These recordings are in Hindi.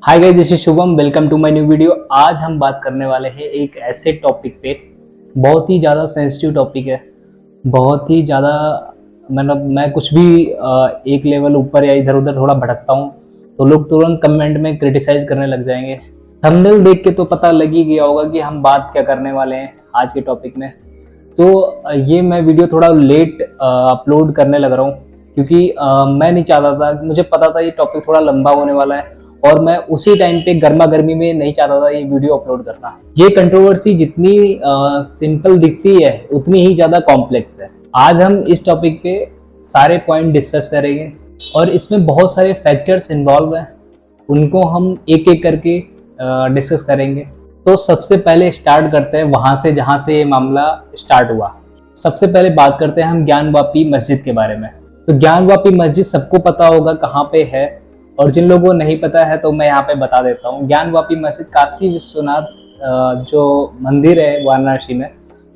Hi guys, this is Shubham. Welcome to my new video. आज हम बात करने वाले हैं एक ऐसे टॉपिक पे, बहुत ही ज़्यादा सेंसिटिव टॉपिक है। बहुत ही ज़्यादा मतलब मैं कुछ भी एक लेवल ऊपर या इधर उधर थोड़ा भटकता हूँ तो लोग तुरंत कमेंट में क्रिटिसाइज करने लग जाएंगे। थंबनेल देख के तो पता लग ही गया होगा कि हम बात क्या करने वाले हैं आज के टॉपिक में। तो ये मैं वीडियो थोड़ा लेट अपलोड करने लग रहा हूँ क्योंकि मैं नहीं चाहता था, मुझे पता था ये टॉपिक थोड़ा लंबा होने वाला है और मैं उसी टाइम पे गर्मा गर्मी में नहीं चाहता था ये वीडियो अपलोड करना। ये कंट्रोवर्सी जितनी सिंपल दिखती है उतनी ही ज्यादा कॉम्प्लेक्स है। आज हम इस टॉपिक पे सारे पॉइंट डिस्कस करेंगे और इसमें बहुत सारे फैक्टर्स इन्वॉल्व हैं, उनको हम एक एक करके डिस्कस करेंगे। तो सबसे पहले स्टार्ट करते हैं वहां से जहां से ये मामला स्टार्ट हुआ। सबसे पहले बात करते हैं हम ज्ञानवापी मस्जिद के बारे में। तो ज्ञानवापी मस्जिद सबको पता होगा कहाँ पे है, और जिन लोगों को नहीं पता है तो मैं यहाँ पे बता देता हूँ। ज्ञानवापी मस्जिद काशी विश्वनाथ जो मंदिर है वाराणसी में,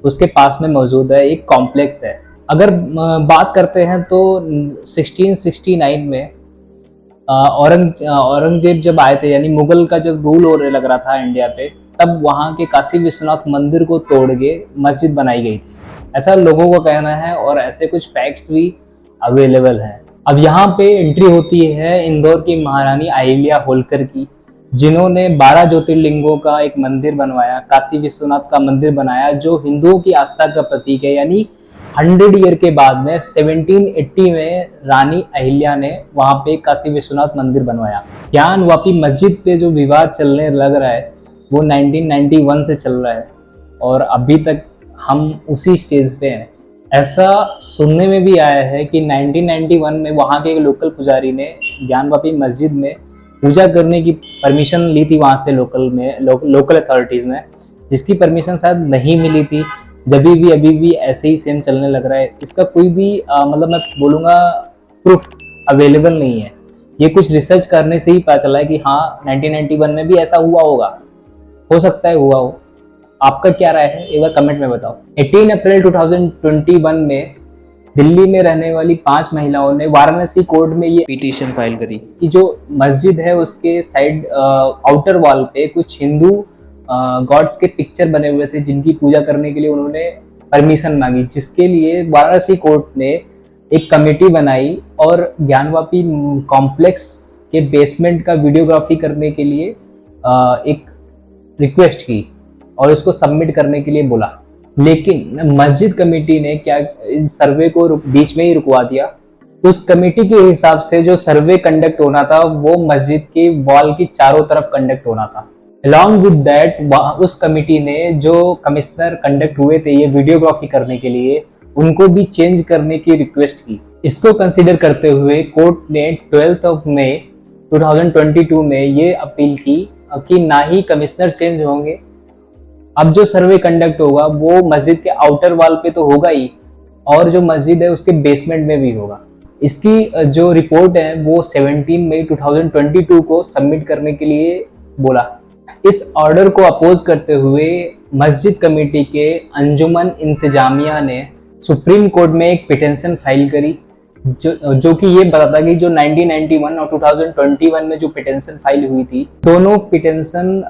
उसके पास में मौजूद है, एक कॉम्प्लेक्स है। अगर बात करते हैं तो 1669 में औरंगजेब जब आए थे, यानी मुगल का जब रूल होने लग रहा था इंडिया पे, तब वहाँ के काशी विश्वनाथ मंदिर को तोड़ के मस्जिद बनाई गई थी, ऐसा लोगों का कहना है और ऐसे कुछ फैक्ट्स भी अवेलेबल हैं। अब यहाँ पे एंट्री होती है इंदौर की महारानी अहिल्या होलकर की, जिन्होंने 12 ज्योतिर्लिंगों का एक मंदिर बनवाया, काशी विश्वनाथ का मंदिर बनाया, जो हिंदुओं की आस्था का प्रतीक है। यानी 100 ईयर के बाद में 1780 में रानी अहिल्या ने वहां पे काशी विश्वनाथ मंदिर बनवाया। ज्ञानवापी मस्जिद पे जो विवाद चलने लग रहा है वो 1991 से चल रहा है और अभी तक हम उसी स्टेज पे हैं। ऐसा सुनने में भी आया है कि 1991 में वहाँ के एक लोकल पुजारी ने ज्ञानवापी मस्जिद में पूजा करने की परमिशन ली थी वहाँ से लोकल अथॉरिटीज में, जिसकी परमिशन शायद नहीं मिली थी। अभी भी ऐसे ही सेम चलने लग रहा है। इसका कोई भी मतलब मैं बोलूँगा प्रूफ अवेलेबल नहीं है। ये कुछ रिसर्च करने से ही पता चला है कि हाँ 1991 में भी ऐसा हुआ होगा, हो सकता है हुआ हो। आपका क्या राय है एक बार कमेंट में बताओ। 18 अप्रैल 2021 में दिल्ली में रहने वाली 5 महिलाओं ने वाराणसी कोर्ट में ये पिटीशन फाइल करी कि जो मस्जिद है उसके साइड आउटर वॉल पे कुछ हिंदू गॉड्स के पिक्चर बने हुए थे, जिनकी पूजा करने के लिए उन्होंने परमिशन मांगी, जिसके लिए वाराणसी कोर्ट ने एक कमेटी बनाई और ज्ञानवापी कॉम्प्लेक्स के बेसमेंट का वीडियोग्राफी करने के लिए एक रिक्वेस्ट की और उसको सबमिट करने के लिए बोला। लेकिन मस्जिद कमेटी ने क्या इस सर्वे को बीच में ही रुकवा दिया। उस कमेटी के हिसाब से जो सर्वे कंडक्ट होना था वो मस्जिद के वॉल की चारों तरफ कंडक्ट होना था। अलॉन्ग विद दैट उस कमेटी ने जो कमिश्नर कंडक्ट हुए थे ये वीडियोग्राफी करने के लिए, उनको भी चेंज करने की रिक्वेस्ट की। इसको कंसिडर करते हुए कोर्ट ने 12 मई 2022 में ये अपील की कि ना ही कमिश्नर चेंज होंगे, अब जो सर्वे कंडक्ट होगा वो मस्जिद के आउटर वॉल पे तो होगा ही, और जो मस्जिद है उसके बेसमेंट में भी होगा। इसकी जो रिपोर्ट है वो 17 मई 2022 को सबमिट करने के लिए बोला। इस ऑर्डर को अपोज करते हुए मस्जिद कमेटी के अंजुमन इंतजामिया ने सुप्रीम कोर्ट में एक पिटीशन फाइल करी, जो कि ये बताता कि जो 1991 और 2021 में जो पिटीशन फाइल हुई थी, दोनों पिटीशन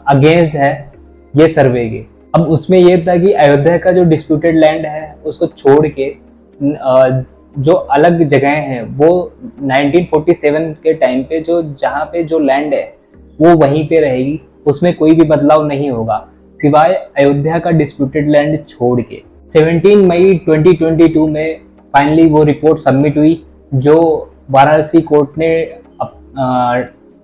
अगेंस्ट है ये सर्वे के। अब उसमें ये था कि अयोध्या का जो डिस्प्यूटेड लैंड है उसको छोड़ के जो अलग जगह हैं वो 1947 के टाइम पे जो जहाँ पे जो लैंड है वो वहीं पे रहेगी, उसमें कोई भी बदलाव नहीं होगा सिवाय अयोध्या का डिस्प्यूटेड लैंड छोड़ के। 17 मई 2022 में फाइनली वो रिपोर्ट सबमिट हुई, जो वाराणसी कोर्ट ने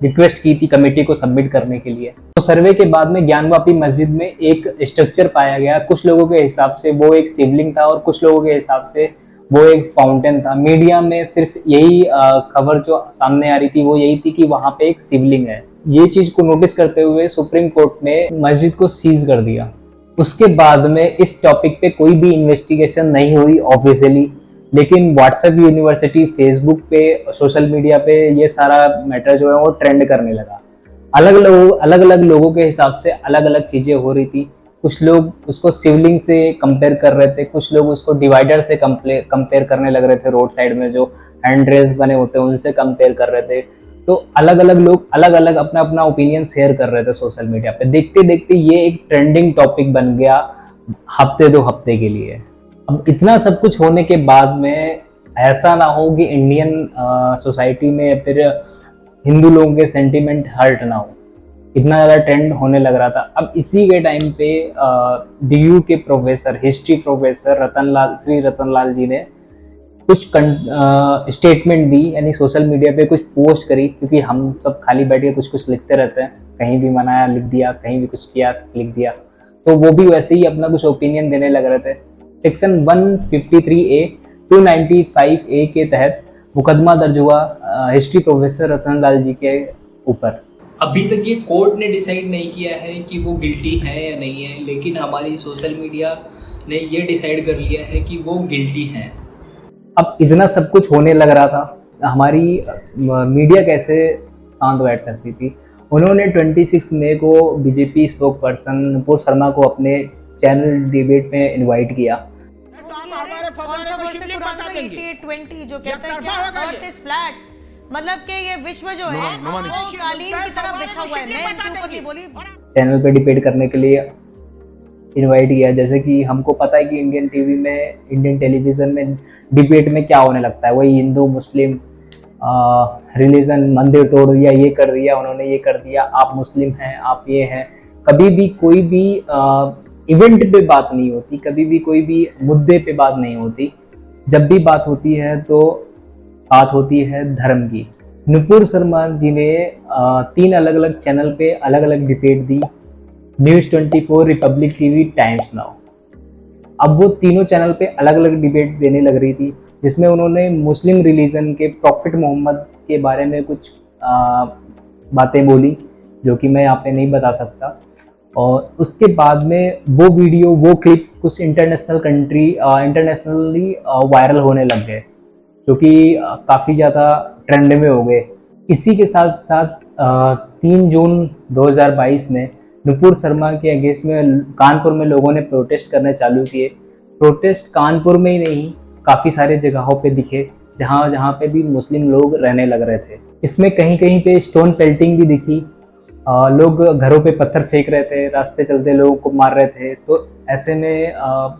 रिक्वेस्ट की थी कमेटी को सबमिट करने के लिए। तो सर्वे के बाद में ज्ञानवापी मस्जिद में एक स्ट्रक्चर पाया गया। कुछ लोगों के हिसाब से वो एक शिवलिंग था और कुछ लोगों के हिसाब से वो एक फाउंटेन था। मीडिया में सिर्फ यही खबर जो सामने आ रही थी वो यही थी कि वहां पे एक शिवलिंग है। ये चीज को नोटिस करते हुए सुप्रीम कोर्ट ने मस्जिद को सीज कर दिया। उसके बाद में इस टॉपिक पे कोई भी इन्वेस्टिगेशन नहीं हुई ऑफिशियली, लेकिन व्हाट्सएप यूनिवर्सिटी, फेसबुक पे, सोशल मीडिया पे ये सारा मैटर जो है वो ट्रेंड करने लगा। अलग अलग लोगों के हिसाब से अलग अलग चीजें हो रही थी। कुछ लोग उसको शिवलिंग से कंपेयर कर रहे थे, कुछ लोग उसको डिवाइडर से कंपेयर करने लग रहे थे, रोड साइड में जो हैंड रेल्स बने होते हैं उनसे कंपेयर कर रहे थे। तो अलग अलग लोग अलग अलग अपना अपना ओपिनियन शेयर कर रहे थे सोशल मीडिया पे। देखते देखते ये एक ट्रेंडिंग टॉपिक बन गया हफ्ते 2 हफ्ते के लिए। अब इतना सब कुछ होने के बाद में ऐसा ना हो कि इंडियन सोसाइटी में या फिर हिंदू लोगों के सेंटिमेंट हर्ट ना हो, इतना ज़्यादा ट्रेंड होने लग रहा था। अब इसी के टाइम पे डीयू के professor, history professor Shri Ratanlal ji ने कुछ स्टेटमेंट दी, यानी सोशल मीडिया पे कुछ पोस्ट करी, क्योंकि हम सब खाली बैठ के कुछ कुछ लिखते रहते हैं, कहीं भी मनाया लिख दिया, कहीं भी कुछ किया लिख दिया। तो वो भी वैसे ही अपना कुछ ओपिनियन देने लग रहे थे। सेक्शन 153A 295A के तहत मुकदमा दर्ज हुआ हिस्ट्री प्रोफेसर रतनलाल जी के ऊपर। अभी तक ये कोर्ट ने डिसाइड नहीं किया है कि वो गिल्टी है या नहीं है, लेकिन हमारी सोशल मीडिया ने ये डिसाइड कर लिया है कि वो गिल्टी हैं। अब इतना सब कुछ होने लग रहा था, हमारी मीडिया कैसे शांत बैठ सकती थी। उन्होंने 26 मई को BJP spoke person Nupur Sharma को अपने चैनल डिबेट में इनवाइट किया। मतलब कि ये विश्व जो है वो कालीन की तरह बिछा हुआ है, मैं इनके ऊपर नहीं बोली। चैनल पे डिबेट करने के लिए इनवाइट किया। जैसे कि हमको पता है कि इंडियन टीवी में, इंडियन टेलीविजन में डिबेट में क्या होने लगता है, वही हिंदू मुस्लिम रिलीजन, मंदिर तोड़ दिया, ये कर दिया उन्होंने, ये कर दिया, आप मुस्लिम हैं, आप ये हैं। कभी भी कोई भी इवेंट पे बात नहीं होती, कभी भी कोई भी मुद्दे पे बात नहीं होती। जब भी बात होती है तो बात होती है धर्म की। नुपुर शर्मा जी ने 3 अलग अलग चैनल पे अलग अलग डिबेट दी, news 24, Republic TV, Times Now. अब वो तीनों चैनल पे अलग अलग डिबेट देने लग रही थी, जिसमें उन्होंने मुस्लिम रिलीजन के प्रॉफिट मोहम्मद के बारे में कुछ बातें बोली, जो कि मैं यहाँ पे नहीं बता सकता। और उसके बाद में वो वीडियो, वो क्लिप कुछ इंटरनेशनली वायरल होने लग गए, जो कि काफ़ी ज़्यादा ट्रेंड में हो गए। इसी के साथ साथ 3 जून 2022 में नुपुर शर्मा के अगेंस्ट में कानपुर में लोगों ने प्रोटेस्ट करने चालू किए। प्रोटेस्ट कानपुर में ही नहीं, काफ़ी सारे जगहों पे दिखे, जहाँ पे भी मुस्लिम लोग रहने लग रहे थे। इसमें कहीं कहीं पे स्टोन पेल्टिंग भी दिखी, लोग घरों पे पत्थर फेंक रहे थे, रास्ते चलते लोगों को मार रहे थे। तो ऐसे में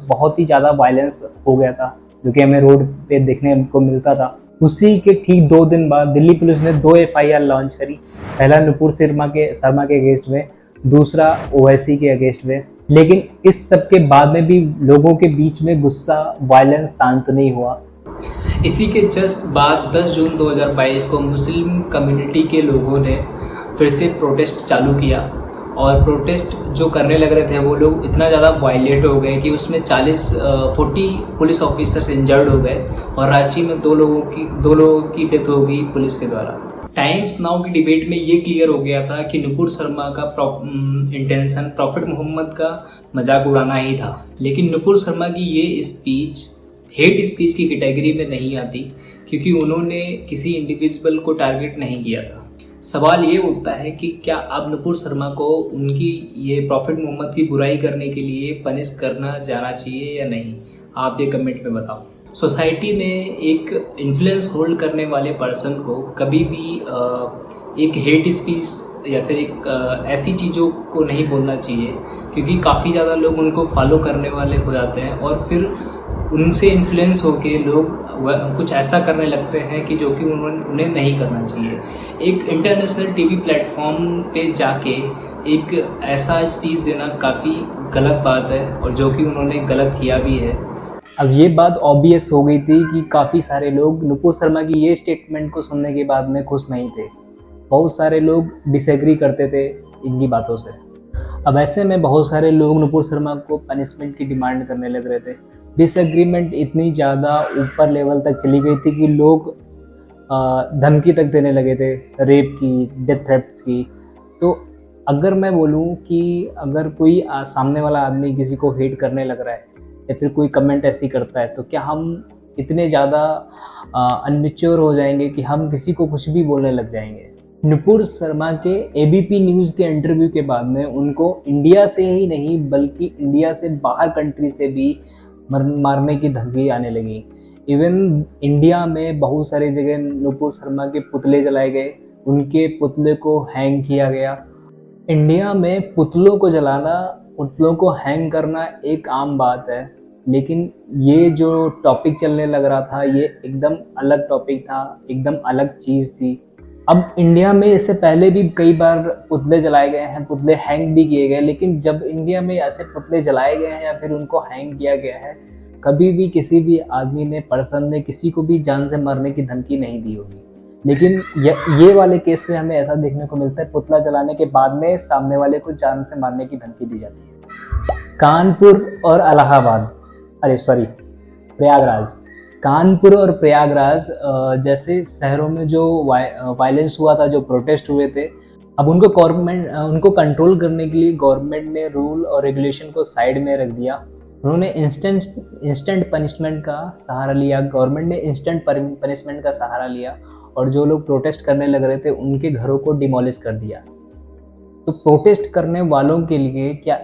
बहुत ही ज़्यादा वायलेंस हो गया था, जो कि हमें रोड पे देखने को मिलता था। उसी के ठीक 2 दिन बाद दिल्ली पुलिस ने 2 FIR लॉन्च करी, पहला नुपुर शर्मा के अगेंस्ट में, दूसरा ओवैसी के अगेंस्ट में। लेकिन इस सब के बाद में भी लोगों के बीच में गुस्सा, वायलेंस शांत नहीं हुआ। इसी के जस्ट बाद 10 जून 2022 को मुस्लिम कम्युनिटी के लोगों ने फिर से प्रोटेस्ट चालू किया, और प्रोटेस्ट जो करने लग रहे थे वो लोग इतना ज़्यादा वायलेंट हो गए कि उसमें 40 पुलिस ऑफिसर्स इंजर्ड हो गए, और रांची में 2 लोगों की डेथ हो गई पुलिस के द्वारा। टाइम्स नाउ की डिबेट में ये क्लियर हो गया था कि नुपुर शर्मा का इंटेंशन प्रॉफिट मोहम्मद का मजाक उड़ाना ही था। लेकिन नुपुर शर्मा की ये स्पीच हेट स्पीच की कैटेगरी में नहीं आती, क्योंकि उन्होंने किसी इंडिविजुअल को टारगेट नहीं किया था। सवाल ये उठता है कि क्या अब नुपुर शर्मा को उनकी ये प्रॉफिट मोहम्मद की बुराई करने के लिए पनिश करना जाना चाहिए या नहीं? आप ये कमेंट में बताओ। सोसाइटी में एक इन्फ्लुएंस होल्ड करने वाले पर्सन को कभी भी एक हेट स्पीच या फिर एक ऐसी चीज़ों को नहीं बोलना चाहिए, क्योंकि काफ़ी ज़्यादा लोग उनको फॉलो करने वाले हो जाते हैं, और फिर उनसे इन्फ्लुएंस होके लोग कुछ ऐसा करने लगते हैं कि जो कि उन्हें नहीं करना चाहिए। एक इंटरनेशनल टीवी प्लेटफॉर्म पे जाके एक ऐसा स्पीच देना काफ़ी गलत बात है, और जो कि उन्होंने गलत किया भी है। अब ये बात ऑब्वियस हो गई थी कि काफ़ी सारे लोग नुपुर शर्मा की ये स्टेटमेंट को सुनने के बाद में खुश नहीं थे। बहुत सारे लोग डिसएग्री करते थे इनकी बातों से। अब ऐसे में बहुत सारे लोग नुपुर शर्मा को पनिशमेंट की डिमांड करने लग रहे थे। डिसएग्रीमेंट इतनी ज़्यादा ऊपर लेवल तक चली गई थी कि लोग धमकी तक देने लगे थे, रेप की, डेथ थ्रेट्स की। तो अगर मैं बोलूँ कि अगर कोई सामने वाला आदमी किसी को हेट करने लग रहा है या फिर कोई कमेंट ऐसी करता है, तो क्या हम इतने ज़्यादा अनमेच्योर हो जाएंगे कि हम किसी को कुछ भी बोलने लग जाएंगे? नुपुर शर्मा के ABP न्यूज़ के इंटरव्यू के बाद में उनको इंडिया से ही नहीं बल्कि इंडिया से बाहर कंट्री से भी मारने की धमकी आने लगी। इवन इंडिया में बहुत सारी जगह नुपुर शर्मा के पुतले जलाए गए, उनके पुतले को हैंग किया गया। इंडिया में पुतलों को जलाना, पुतलों को हैंग करना एक आम बात है, लेकिन ये जो टॉपिक चलने लग रहा था ये एकदम अलग टॉपिक था, एकदम अलग चीज़ थी। अब इंडिया में इससे पहले भी कई बार पुतले जलाए गए हैं, पुतले हैंग भी किए गए, लेकिन जब इंडिया में ऐसे पुतले जलाए गए हैं या फिर उनको हैंग किया गया है, कभी भी किसी भी आदमी ने, पर्सन ने किसी को भी जान से मरने की धमकी नहीं दी होगी। लेकिन ये वाले केस में हमें ऐसा देखने को मिलता है, पुतला जलाने के बाद में सामने वाले को जान से मारने की धमकी दी जाती है। कानपुर और इलाहाबाद, प्रयागराज, कानपुर और प्रयागराज जैसे शहरों में जो वायलेंस हुआ था, जो प्रोटेस्ट हुए थे, अब उनको कंट्रोल करने के लिए गवर्नमेंट ने रूल और रेगुलेशन को साइड में रख दिया। उन्होंने इंस्टेंट पनिशमेंट का सहारा लिया, गवर्नमेंट ने इंस्टेंट पनिशमेंट का सहारा लिया और जो लोग प्रोटेस्ट करने लग रहे थे उनके घरों को डिमोलिश कर दिया। तो प्रोटेस्ट करने वालों के लिए क्या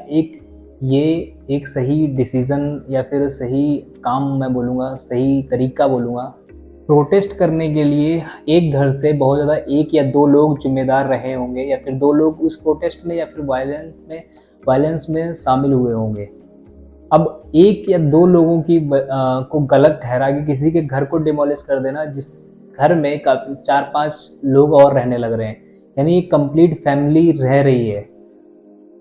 ये एक सही डिसीज़न या फिर सही काम मैं बोलूँगा, सही तरीका बोलूँगा? प्रोटेस्ट करने के लिए एक घर से बहुत ज़्यादा 1 या 2 लोग जिम्मेदार रहे होंगे, या फिर 2 लोग उस प्रोटेस्ट में या फिर वायलेंस में शामिल हुए होंगे। अब 1 या 2 लोगों को गलत ठहरा के किसी के घर को डिमोलिश कर देना, जिस घर में 4-5 लोग और रहने लग रहे हैं, यानी एक कंप्लीट फैमिली रह रही है।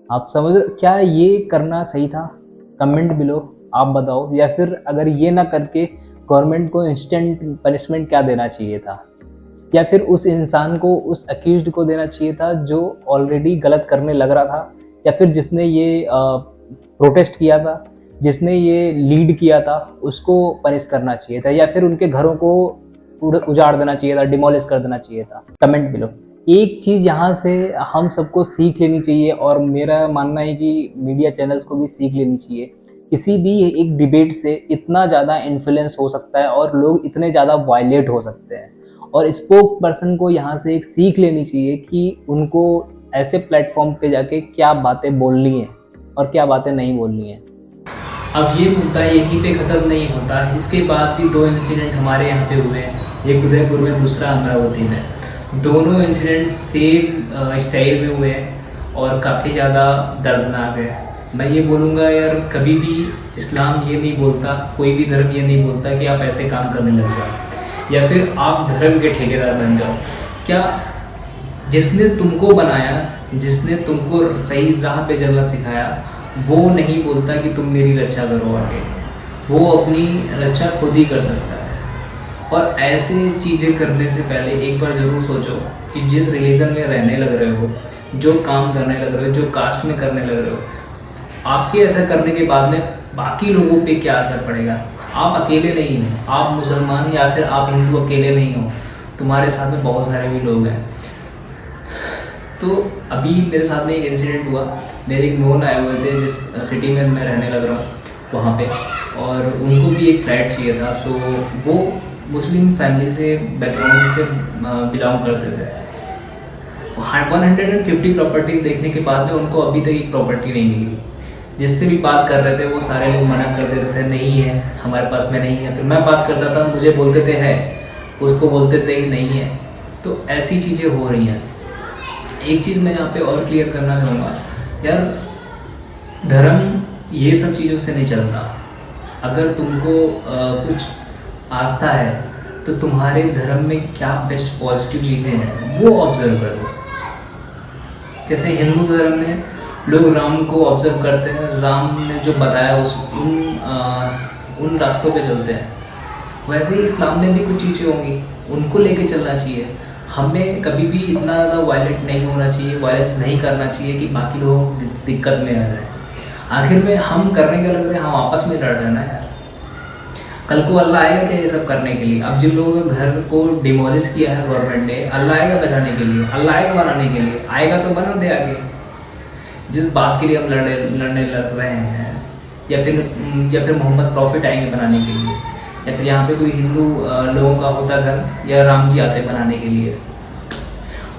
आप समझ रहे, क्या ये करना सही था? कमेंट बिलो आप बताओ। या फिर अगर ये ना करके गवर्नमेंट को इंस्टेंट पनिशमेंट क्या देना चाहिए था, या फिर उस इंसान को, उस अक्यूज्ड को देना चाहिए था जो ऑलरेडी गलत करने लग रहा था, या फिर जिसने ये प्रोटेस्ट किया था, जिसने ये लीड किया था, उसको पनिश करना चाहिए था, या फिर उनके घरों को उजाड़ देना चाहिए था, डिमोलिश कर देना चाहिए था? Comment below. एक चीज़ यहाँ से हम सबको सीख लेनी चाहिए, और मेरा मानना है कि मीडिया चैनल्स को भी सीख लेनी चाहिए। किसी भी एक डिबेट से इतना ज़्यादा इन्फ्लुएंस हो सकता है और लोग इतने ज़्यादा वायलेट हो सकते हैं, और स्पोक पर्सन को यहाँ से एक सीख लेनी चाहिए कि उनको ऐसे प्लेटफॉर्म पे जाके क्या बातें बोलनी है और क्या बातें नहीं बोलनी है। अब ये मुद्दा यहीं पे ख़त्म नहीं होता, इसके बाद भी 2 इंसिडेंट हमारे यहाँ पे हुए हैं, एक उदयपुर में, दूसरा अमरावती में। दोनों इंसिडेंट सेम स्टाइल में हुए हैं और काफ़ी ज़्यादा दर्दनाक है। मैं ये बोलूँगा यार, कभी भी इस्लाम ये नहीं बोलता, कोई भी धर्म ये नहीं बोलता कि आप ऐसे काम करने लग जाओ या फिर आप धर्म के ठेकेदार बन जाओ। क्या जिसने तुमको बनाया, जिसने तुमको सही राह पे चलना सिखाया, वो नहीं बोलता कि तुम मेरी रक्षा करो आगे, वो अपनी रक्षा खुद ही कर सकता है। और ऐसे चीज़ें करने से पहले एक बार ज़रूर सोचो कि जिस रिलीजन में रहने लग रहे हो, जो काम करने लग रहे हो, जो कास्ट में करने लग रहे हो, आपके ऐसा करने के बाद में बाकी लोगों पे क्या असर पड़ेगा। आप अकेले नहीं हो, आप मुसलमान या फिर आप हिंदू अकेले नहीं हो, तुम्हारे साथ में बहुत सारे भी लोग हैं। तो अभी मेरे साथ में एक इंसिडेंट हुआ, मेरे एक नोन आए हुए थे जिस सिटी में मैं रहने लग रहा हूँ वहाँ पे, और उनको भी एक फ्लैट चाहिए था। तो वो मुस्लिम फैमिली से, बैकग्राउंड से बिलोंग करते थे। 150 प्रॉपर्टीज़ देखने के बाद में उनको अभी तक एक प्रॉपर्टी नहीं मिली। जिससे भी बात कर रहे थे वो सारे लोग मना कर देते थे, नहीं है हमारे पास में, नहीं है। फिर मैं बात करता था, मुझे बोलते थे है, उसको बोलते थे नहीं है। तो ऐसी चीज़ें हो रही हैं। एक चीज़ मैं यहाँ पे और क्लियर करना चाहूँगा यार, धर्म ये सब चीज़ों से नहीं चलता। अगर तुमको कुछ आस्था है तो तुम्हारे धर्म में क्या बेस्ट पॉजिटिव चीज़ें हैं वो ऑब्जर्व करो। जैसे हिंदू धर्म में लोग राम को ऑब्जर्व करते हैं, राम ने जो बताया उन रास्तों पे चलते हैं। वैसे ही इस्लाम में भी कुछ चीज़ें होंगी, उनको लेके चलना चाहिए। हमें कभी भी इतना ज़्यादा वायलेंट नहीं होना चाहिए, वायलेंस नहीं करना चाहिए कि बाकी लोग दिक्कत में आ जाए। आखिर में हम करने के लग रहे हैं, हम आपस में लड़ रहे हैं ना यार। कल को अल्लाह आएगा क्या ये सब करने के लिए? अब जिन लोगों के घर को डिमोलिश किया है गवर्नमेंट ने, अल्लाह आएगा बचाने के लिए, अल्लाह आएगा बनाने के लिए? आएगा तो बना दे आगे। जिस बात के लिए हम लड़ने लग रहे हैं, या फिर मोहम्मद प्रॉफिट आएंगे बनाने के लिए, या फिर यहाँ पे कोई हिंदू लोगों का होता घर, या राम जी आते बनाने के लिए।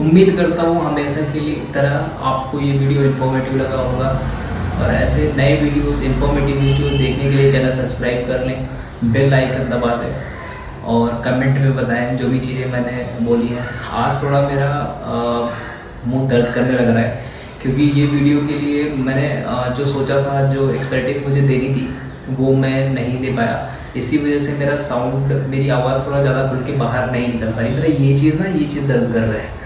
उम्मीद करता हूँ हमेशा की तरह आपको ये वीडियो इन्फॉर्मेटिव लगा होगा, और ऐसे नए वीडियोस, इन्फॉर्मेटिव वीडियोस देखने के लिए चैनल सब्सक्राइब कर लें, बेल आइकन दबा दें। और कमेंट में बताएं जो भी चीज़ें मैंने बोली हैं। आज थोड़ा मेरा मुंह दर्द करने लग रहा है क्योंकि ये वीडियो के लिए मैंने जो सोचा था, जो एक्सपेक्टेड मुझे देनी थी वो मैं नहीं दे पाया। इसी वजह से मेरा साउंड, मेरी आवाज़ थोड़ा ज़्यादा खुल के बाहर नहीं निकल पाई। मेरा ये चीज़ दर्द कर रहा है।